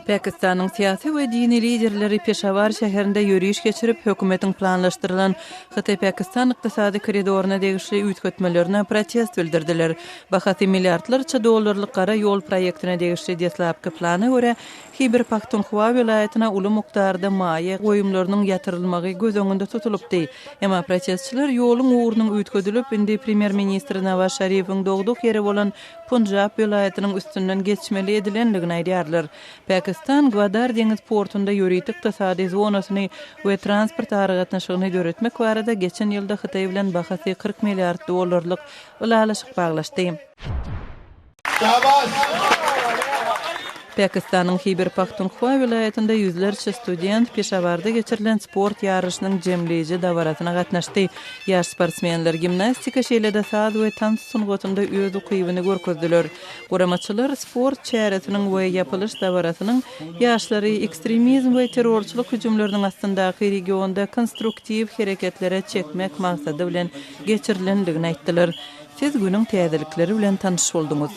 Pakistan'ın siyasi ve dini liderleri Peshawar şehrinde yürüyüş geçirip hökümetin planlaştırılan Xitay Pakistan iqtisadi koridoruna degişli üýtgetmelerine protest bildirdiler. Bahasy milliardlarça dollarlyk gara yol proyektine degişli deslapky plana görä Khyber Pakhtunkhwa welaýatyna uly mukdarda maýa goýumlarynyň ýatyrylmagy göz öňünde tutulupdy. Emma protestçiler ýoluň uğrunyň üýtgedilip indi premier ministr Nawaz Şerifiň dogduk ýeri bolan Punjab welaýatynyň üstünden geçmeli edilenligini aýdýarlar. Pakistan Gwadar deňiz portunda ýöriýet iqtisady zonasyny we transport aragatnaşygyny döretmek barada geçen ýylda Xitay bilen bahasy 40 milliard dollarlyk ulalaşyk baglaşdy. Pakistan'ın Khyber Pakhtunkhwa welaýatynda yüzlerçe student Peshawarda geçirilen sport ýarışynyň jemleýiji dawaratyna gatnaşdy. Ýaş sportsmenler gimnastika şeýlede saz we tans sungatynda öz ukybyny görkezdiler. Goramaçylar sport çäretiniň we ýapylyş dawaratynyň ýaşlary ekstremizm we terrorçylyk hüjümleriniň astyndaky regionda konstruktiw hereketlere çekmek maksady bilen geçirilendigini aýtdylar. Siz günüň täzelikleri bilen tanış boldunuz.